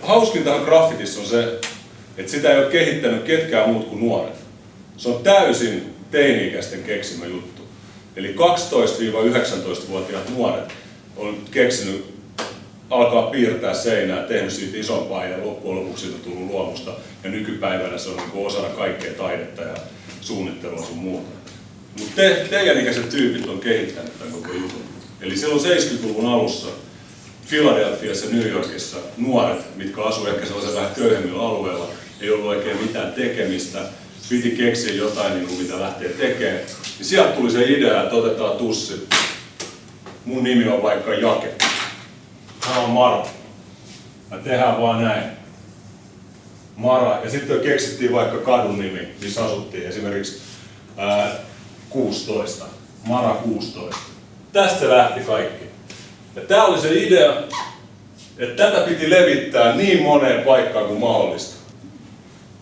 hauskintahan graffitissa on se, että sitä ei ole kehittänyt ketkään muut kuin nuoret. Se on täysin teini-ikäisten keksimä juttu. Eli 12–19-vuotiaat nuoret on keksinyt alkaa piirtää seinää, tehnyt siitä isompaa ja loppujen lopuksi siitä on tullut luomusta. Ja nykypäivänä se on niin osana kaikkea taidetta ja suunnittelua sun muuta. Mutta teidän ikäiset tyypit on kehittänyt tämän koko jutun. Eli silloin 70-luvun alussa Philadelphiassa ja New Yorkissa nuoret, mitkä asuivat ehkä sellaisella vähän köyhemmillä alueilla, ei ollut oikein mitään tekemistä, piti keksiä jotain, niin kuin mitä lähtee tekemään. Ja sieltä tuli se idea, että otetaan tussi. Mun nimi on vaikka Jake. Tämä on Mara. Ja tehdään vaan näin. Mara. Ja sitten keksittiin vaikka kadun nimi, missä asuttiin. Esimerkiksi 16. Mara 16. Tästä se lähti kaikki. Ja tää oli se idea, että tätä piti levittää niin moneen paikkaan kuin mahdollista.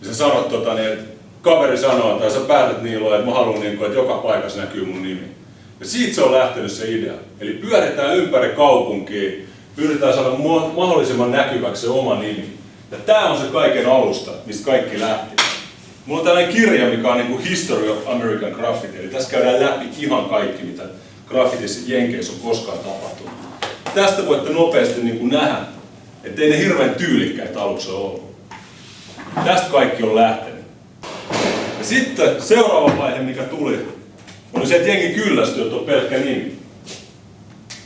Ja sä sanot että kaveri sanoo, tai sä päätät niillä, että mä haluan, että joka paikassa näkyy mun nimi. Ja siitä se on lähtenyt se idea. Eli pyöritään ympäri kaupunkia, pyritään saada mahdollisimman näkyväksi se oma nimi. Ja tää on se kaiken alusta, mistä kaikki lähti. Mulla on tällainen kirja, mikä on niin History of American Graffiti. Eli tässä käydään läpi ihan kaikki, mitä graffitissa Jenkeissä on koskaan tapahtunut. Tästä voitte nopeasti nähdä, ettei ne hirveän tyylikkäitä aluksi ole ollut. Tästä kaikki on lähtenyt. Ja sitten seuraava vaihe, mikä tuli, oli se, että jengi kyllästyi, että on pelkkä nimi.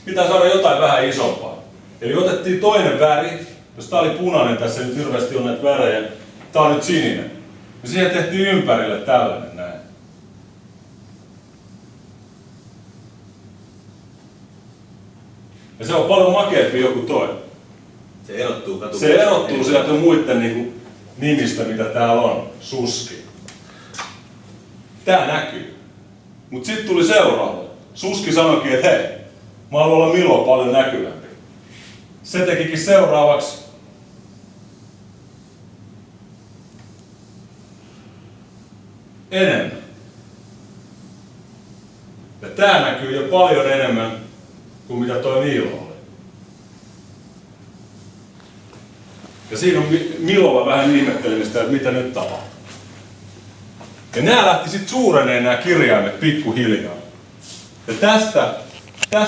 Pitää saada jotain vähän isompaa. Eli otettiin toinen väri, jos tää oli punainen, tässä nyt hirveästi on näitä värejä, tää on nyt sininen. Ja siihen tehtiin ympärille tällainen näin. Ja se on paljon makeampi joku toi. Se erottuu sieltä muiden nimistä, mitä täällä on. Suski. Tää näkyy. Mut sit tuli seuraava. Suski sanoikin, että hei, mä haluan olla Milo paljon näkyvämpi. Se tekikin seuraavaksi enemmän. Ja tää näkyy jo paljon enemmän kuin mitä toi Milo oli. Ja siinä on Milolla vähän ihmettelemistä, että mitä nyt tapahtuu. Ja nää lähti sit suureneen nämä kirjaimet pikkuhiljaa. Ja tästä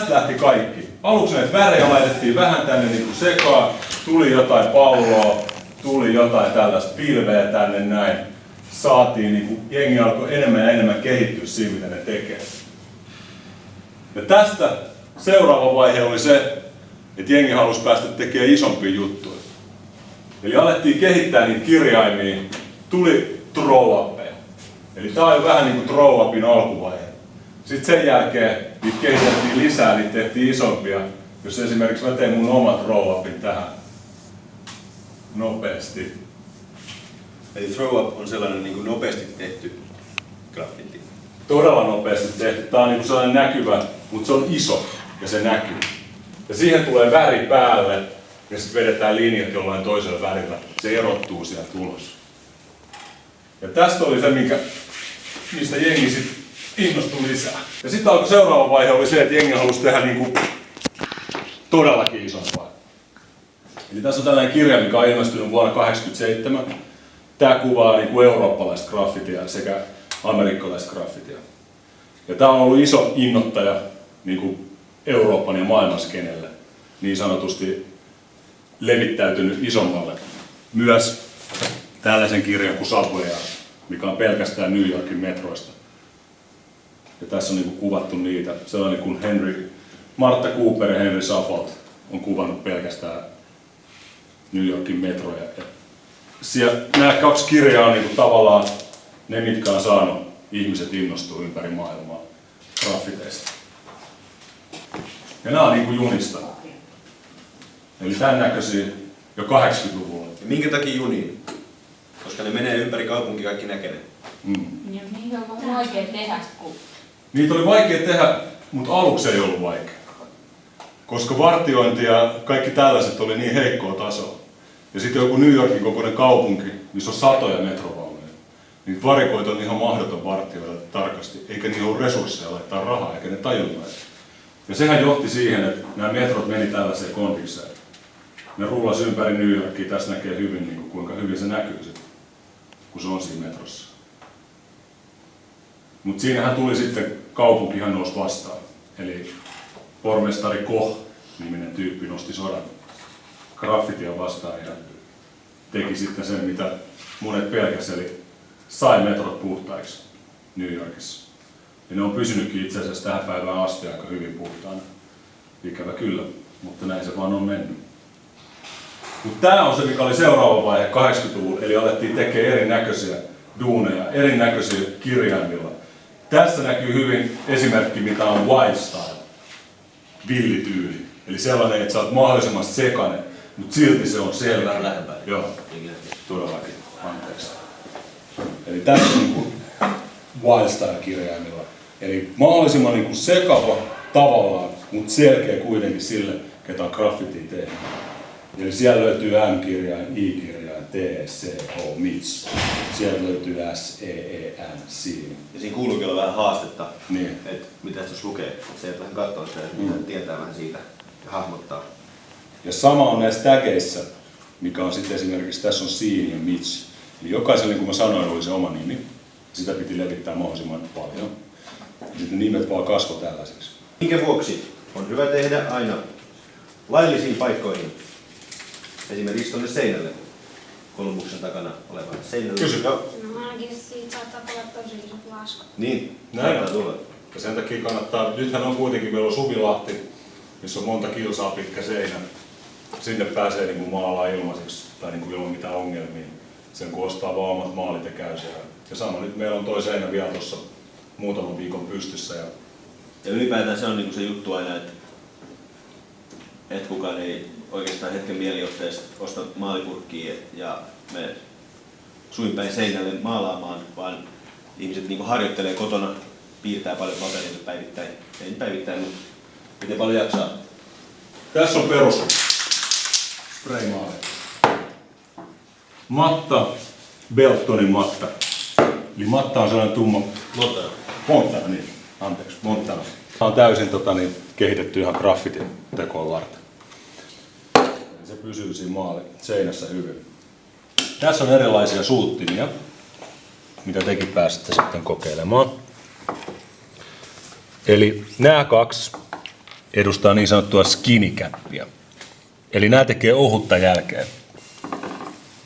lähti kaikki. Aluksi näitä värejä laitettiin vähän tänne sekaan, tuli jotain palloa, tuli jotain tällaista pilveä tänne näin. Saatiin, jengi alkoi enemmän ja enemmän kehittyä siinä, mitä ne tekee. Ja tästä seuraava vaihe oli se, että jengi halusi päästä tekemään isompia juttuja. Eli alettiin kehittää niitä kirjaimia, tuli throw-uppeja. Eli tää on vähän niin kuin throw-upin alkuvaihe. Sitten sen jälkeen niitä kehitettiin lisää, niitä tehtiin isompia. Jos esimerkiksi mä teen mun omat throw-upin tähän nopeasti. Eli throw-up on sellainen nopeasti tehty graffiti. Todella nopeasti tehty. Tää on sellainen näkyvä, mutta se on iso ja se näkyy. Ja siihen tulee väri päälle ja sitten vedetään linjat jollain toisella värillä. Se erottuu sieltä ulos. Ja tästä oli se, mistä jengi sitten innostui lisää. Ja sitten alkoi seuraava vaihe oli se, että jengi halusi tehdä todellakin isompaa. Eli tässä on tällainen kirja, mikä on ilmestynyt vuonna 1987. Tämä kuvaa eurooppalaista graffitia sekä amerikkalaista graffitia. Ja tämä on ollut iso innoittaja Euroopan ja maailmanskenelle, niin sanotusti levittäytynyt isommalle. Myös tällaisen kirjan kuin Subway, mikä on pelkästään New Yorkin metroista. Ja tässä on kuvattu niitä. Sellainen kuin Martha Cooper ja Henry Saffold on kuvannut pelkästään New Yorkin metroja. Nämä kaksi kirjaa on tavallaan ne, mitkä on saanut ihmiset innostua ympäri maailmaa graffiteista. Ja nämä on junista. Eli tämän näköisiä jo 80-luvulla. Ja minkä takia juniin? Koska ne menee ympäri kaupunkia, kaikki näkee ne. Ja niitä on vaikea tehdä. Niitä oli vaikea tehdä, mutta aluksi ei ollut vaikea. Koska vartiointi ja kaikki tällaiset oli niin heikkoa tasoa. Ja sitten joku New Yorkin kokoinen kaupunki, missä on satoja metrovaunuja. Niitä varikoita on ihan mahdoton vartioida tarkasti, eikä niillä ole resursseja laittaa rahaa, eikä ne tajunnut. Ja sehän johti siihen, että nämä metrot meni tällaiseen kondikseen. Ne rullas ympäri New Yorkia. Tässä näkee hyvin, niin kuin, kuinka hyvin se näkyy sitten, kun se on siinä metrossa. Mutta siinähän tuli sitten kaupunkihan nousi vastaan. Eli pormestari Koch-niminen tyyppi nosti sodan graffitia vastaan ja teki sitten sen, mitä monet pelkäs, eli sai metrot puhtaiksi New Yorkissa. Ja ne on pysynytkin itse asiassa tähän päivään asti aika hyvin puhtaana. Ikävä kyllä, mutta näin se vaan on mennyt. Mutta tämä on se, mikä oli seuraava vaihe 80-luvulla, eli alettiin tekemään erinäköisiä duuneja, erinäköisiä kirjaimilla. Tässä näkyy hyvin esimerkki, mitä on wild style, villityyli. Eli sellainen, että sä oot mahdollisimman sekainen, mutta silti se on selvä. Lähempää. Joo, todellakin. Anteeksi. Eli tässä on niin kuin wild style kirjaimilla. Eli mahdollisimman niin kuin sekava tavallaan, mutta selkeä kuitenkin sille, ketä on graffitia tehnyt. Eli siellä löytyy M-kirjain, I-kirjain, T, C, H, MITS. Siellä löytyy S, E, E, N, C. Ja siinä kuuluukin olla vähän haastetta, Niin. että mitä tuossa lukee. Että se, että vähän katsoo sitä, että tietää vähän siitä ja hahmottaa. Ja sama on näissä tägeissä, mikä on sitten esimerkiksi, tässä on Siin ja Mitch. Eli jokaisella, niin kuin mä sanoin, oli se oma nimi. Sitä piti levittää mahdollisimman paljon. Sitten nimet vaan kasvoi tällaisiksi. Minkä vuoksi on hyvä tehdä aina laillisiin paikkoihin, esimerkiksi tuonne seinälle, Kolumbuksen takana olevan seinälle. Kysy. No ainakin siitä saattaa olla tosi isot laskut. Niin, Näin saattaa on. tulla. Ja sen takia kannattaa, nythän on kuitenkin, meillä on Suvilahti, missä on monta kilsaa pitkä seinä. Sinne pääsee niin kuin maalaa ilmaiseksi tai niin kuin ilman mitään ongelmia. Sen kun ostaa vaan omat maalit ja käy siellä. Ja sama nyt meillä on toi seinä vielä tuossa muutaman viikon pystyssä. Ja ylipäätään se on niinku se juttu aina, että kukaan ei oikeastaan hetken mielijohteesta osta maalipurkkia ja me suinpäin seinälle maalaamaan, vaan ihmiset niinku harjoittelee kotona, piirtää paljon paperille päivittäin. Ei päivittäin, mutta miten paljon jaksaa. Tässä on perus spraymaali. Matta, Beltonin matta. Eli matta on sellainen tumma. Montana, niin. Anteeksi, Montana. Tämä on täysin kehitetty ihan graffitin tekoon varten. Se pysyy siinä seinässä hyvin. Tässä on erilaisia suuttimia, mitä tekin pääsette sitten kokeilemaan. Eli nämä kaksi edustaa niin sanottua skinny cappia. Eli nämä tekee ohutta jälkeen.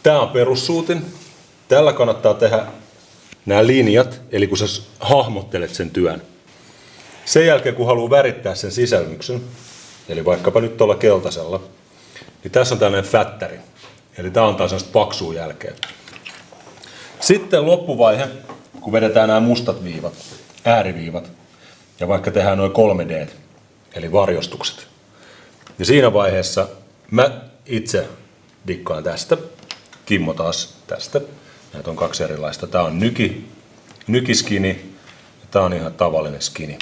Tämä on perussuutin. Tällä kannattaa tehdä nämä linjat, eli kun sä hahmottelet sen työn. Sen jälkeen, kun haluaa värittää sen sisälmyksen, eli vaikkapa nyt tuolla keltaisella, niin tässä on tällainen fättäri. Eli tämä antaa sellaista paksua jälkeen. Sitten loppuvaihe, kun vedetään nämä mustat viivat, ääriviivat, ja vaikka tehdään noin 3D, eli varjostukset. Ja siinä vaiheessa mä itse dikkaan tästä, Kimmo taas tästä. Näitä on kaksi erilaista. Tämä on nykiskini ja tämä on ihan tavallinen skini.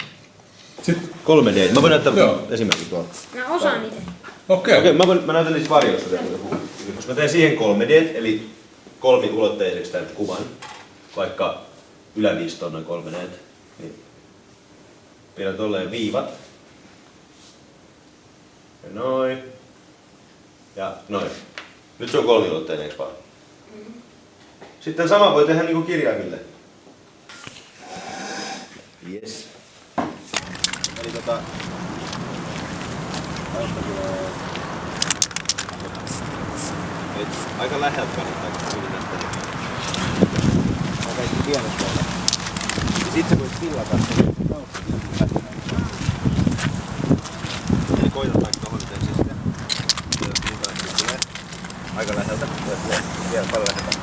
Sitten 3D. Mä voin näyttää esimerkki tuolla. Mä osaan itse. Okei. Mä näytän niistä varjoista. Jos mä teen siihen 3D, eli kolmiulotteiseksi tämän kuvan, vaikka yläviisto on noin 3D, niin pidän tolleen viivat. Ja noin. Ja noin. Nyt se on kolmiulotteinen, eikö vaan? Sitten sama voi tehdä niinku kirjaimille. Yes. Eli aika läheltä kannattaa yrittää tehdä. Mä kaikki pienet tuolla. Ja sit sä voit fillata sen kautta. Eli koitat vaikka tohon nyt ensin sitä. Aika läheltä. Vielä paljon läheltä.